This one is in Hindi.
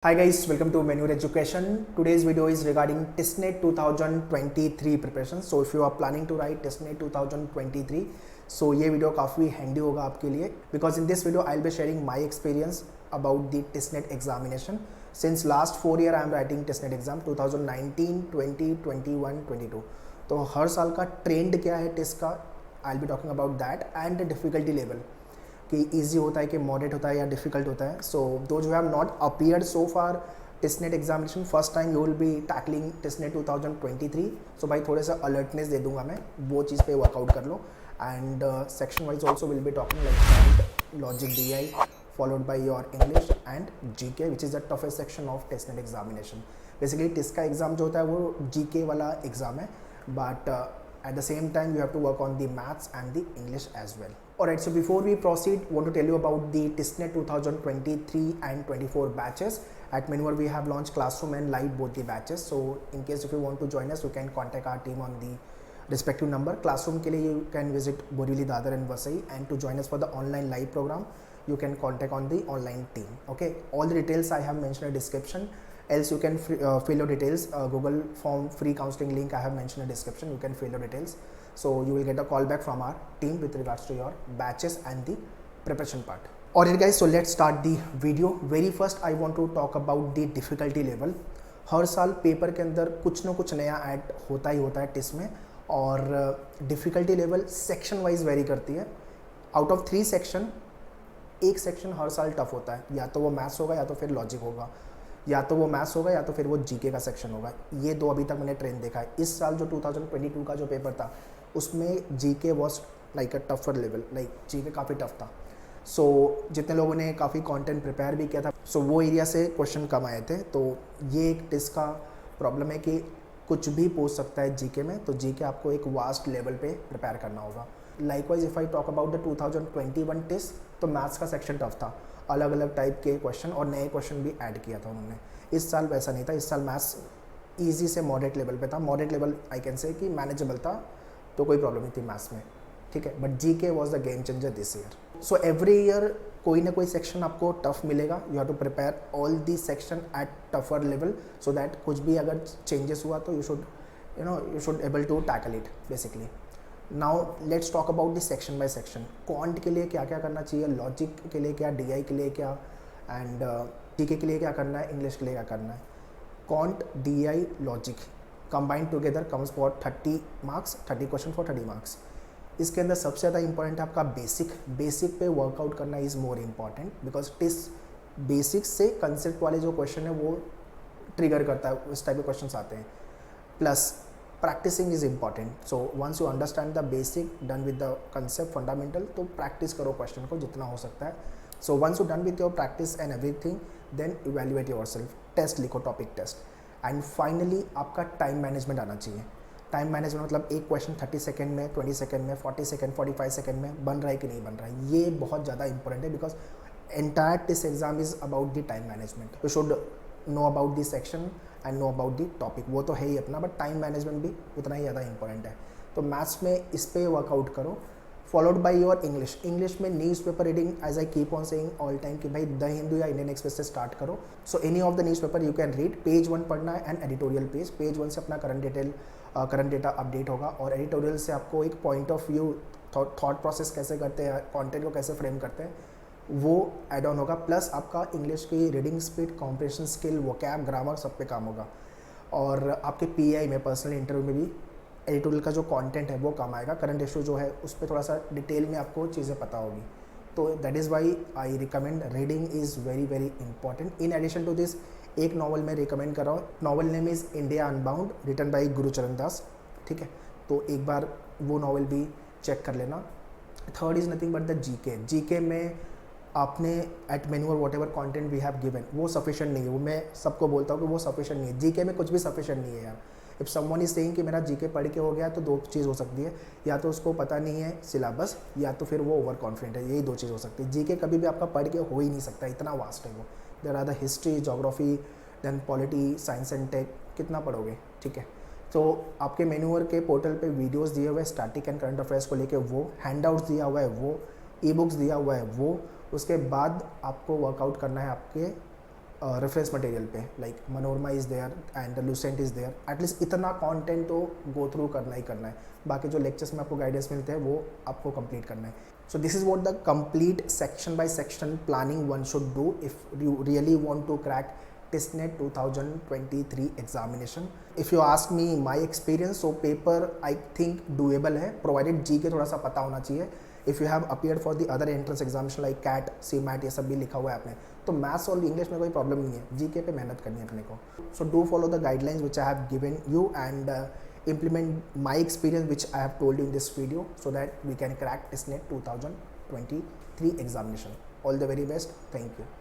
Hi guys, welcome to Manure Education. Today's video is regarding TISNET 2023 preparation. So if you are planning to write TISNET 2023, so ये video काफ़ी handy होगा आपके लिए because in this video I'll be sharing my experience about the TISNET examination. Since last 4 year I am writing TISNET exam 2019, 20, 21, 22. तो हर साल का ट्रेंड क्या है टेस्ट का, I'll be talking about that and the difficulty level. कि ईजी होता है कि मॉडरेट होता है या डिफिकल्ट होता है. सो दो जो have not appeared so far टिस्नेट examination first time you will be tackling टिस्नेट 2023. सो भाई थोड़े सा अलर्टनेस दे दूंगा मैं, वो चीज़ पे वर्कआउट कर लो. And section wise also will be talking like logic DI followed by your English and GK which is the toughest section of TISNET examination. Basically TIS का एग्ज़ाम जो होता है वो GK वाला एग्ज़ाम है, but at the same time you have to work on the maths and the English as well. Alright, so before we proceed, want to tell you about the TISNET 2023 and 24 batches. At Manure we have launched Classroom and Live both the batches. So in case if you want to join us, you can contact our team on the respective number. Classroom के लिए you can visit Borivali, Dadar and Vasai, and to join us for the online live program, you can contact on the online team. Okay, all the details I have mentioned in the description. Else you can fill your details. Google form free counseling link I have mentioned in the description. You can fill your details. So you will get a call back from our team with regards to your batches and the preparation part. Alright guys, so let's start the video. Very first I want to talk about the difficulty level. हर साल पेपर के अंदर कुछ ना कुछ नया ऐड होता ही होता है टेस्ट में, और difficulty level section wise very करती है. आउट ऑफ 3 सेक्शन एक सेक्शन हर साल टफ होता है, या तो वो मैथ्स होगा या तो फिर लॉजिक होगा, या तो वो मैथ्स होगा या तो फिर वो जीके का सेक्शन होगा. ये दो अभी तक मैंने ट्रेंड देखा है. इस साल जो 2022 का जो पेपर था उसमें GK was like a tougher level, like GK काफ़ी टफ था. सो जितने लोगों ने काफ़ी कंटेंट प्रिपेयर भी किया था, सो वो एरिया से क्वेश्चन कम आए थे. तो ये एक टेस्ट का प्रॉब्लम है कि कुछ भी पूछ सकता है जीके में, तो जीके आपको एक वास्ट लेवल पे प्रिपेयर करना होगा. Likewise if I talk about the 2021 test, तो मैथ्स का सेक्शन टफ था, अलग अलग टाइप के क्वेश्चन और नए क्वेश्चन भी ऐड किया था उन्होंने. इस साल वैसा नहीं था. इस साल मैथ्स ईजी से मॉडरेट लेवल पे था. Moderate level I can say कि मैनेजेबल था, तो कोई प्रॉब्लम नहीं थी मैथ्स में, ठीक है. But GK was the game changer this year. So every year कोई ना कोई सेक्शन आपको टफ मिलेगा. You have to prepare all the section at tougher level, so that कुछ भी अगर चेंजेस हुआ तो you should able to tackle it basically. Now let's talk about the section by section. Quant के लिए क्या क्या करना चाहिए, लॉजिक के लिए क्या, DI के लिए क्या, एंड जीके के लिए क्या करना है, इंग्लिश के लिए क्या करना है. Quant, DI, logic combined together comes for 30 marks, 30 question for 30 marks. इसके अंदर सबसे ज़्यादा इंपॉर्टेंट है आपका बेसिक पे वर्कआउट करना is more important, because this basic से कंसेप्ट वाले जो क्वेश्चन है वो ट्रिगर करता है, उस टाइप के क्वेश्चन आते हैं. Plus practising is important. So once you understand the basic done with the concept fundamental, तो प्रैक्टिस करो क्वेश्चन को जितना हो सकता है. So once you done with your practice and everything, then evaluate yourself. Test लिखो, टॉपिक टेस्ट. एंड फाइनली आपका टाइम मैनेजमेंट आना चाहिए. टाइम मैनेजमेंट मतलब एक क्वेश्चन 30 सेकंड में, 20 सेकंड में, 40 सेकंड, 45 सेकंड में बन रहा है कि नहीं बन रहा है. ये बहुत ज़्यादा इंपॉर्टेंट है, because entire this exam is about the time management. You should know about the section and know about the topic, वो तो है ही अपना, बट टाइम मैनेजमेंट भी उतना ही ज़्यादा इंपॉर्टेंट है. तो मैथ्स में इस पर वर्कआउट करो. फॉलोड बाय योर इंग्लिश में newspaper reading, as I keep on saying all time कि भाई द हिंदू या इंडियन एक्सप्रेस से स्टार्ट करो. So any of the newspaper you can read. Page 1 पढ़ना है एंड एडिटोरियल पेज. पेज 1 से अपना करंट डेटा अपडेट होगा, और एडिटोरियल से आपको एक point of view, thought process कैसे करते हैं, कंटेंट को कैसे फ्रेम करते हैं, वो ऐड ऑन होगा. प्लस आपका इंग्लिश की reading speed, comprehension skill, vocab, grammar सब पे काम होगा. और आपके PI में, पर्सनल इंटरव्यू में भी एडिटोरियल का जो कंटेंट है वो काम आएगा. करंट इशू जो है उस पर थोड़ा सा डिटेल में आपको चीज़ें पता होगी. तो that is why I recommend reading is very very important. In addition to this एक नॉवल मैं रिकमेंड कर रहा हूँ. Novel name is India Unbound, written by Gurcharan Das, ठीक है. तो एक बार वो नॉवल भी चेक कर लेना. Third is nothing but the GK में आपने एट मेन्यू और whatever content we have given, वो सफिशेंट नहीं है. वो मैं सबको बोलता हूँ कि वो सफिशेंट नहीं है. जीके में कुछ भी सफिशेंट नहीं है यार. इफ़ समवन इज सेइंग कि मेरा जीके पढ़ के हो गया, तो दो चीज़ हो सकती है, या तो उसको पता नहीं है सिलेबस, या तो फिर वो ओवर कॉन्फिडेंट है. यही दो चीज़ हो सकती है. जीके कभी भी आपका पढ़ के हो ही नहीं सकता, इतना वास्ट है वो. There are the history, geography, then polity, science and tech, कितना पढ़ोगे, ठीक है. तो आपके मेन्यूअर के पोर्टल पे वीडियोस दिए हुए स्टैटिक एंड करंट अफेयर्स को लेके, वो हैंडआउट्स दिया हुआ है, वो ई बुक्स दिया हुआ है, वो. उसके बाद आपको वर्कआउट करना है आपके रेफरेंस मटेरियल पे, like Manorama is there and Lucent is there, at least इतना कंटेंट तो गो थ्रू करना ही करना है। बाकी जो लेक्चर्स में आपको गाइडेंस मिलते हैं वो आपको कंप्लीट करना है। So this is what the complete section by section planning one should do if you really want to crack TISNET 2023 examination. If you ask me my experience, so paper I think doable है, प्रोवाइडेड जी के थोड़ा सा पता होना चाहिए। If you have appeared for the other entrance examination like CAT, CMAT, ये सब भी लिखा हुआ है आपने, तो मैथ्स और इंग्लिश में कोई प्रॉब्लम नहीं है, जीके पे मेहनत करनी है अपने को। So do follow the guidelines which I have given you and implement my experience which I have told you in this video so that we can crack TISNET 2023 examination. All the very best. Thank you.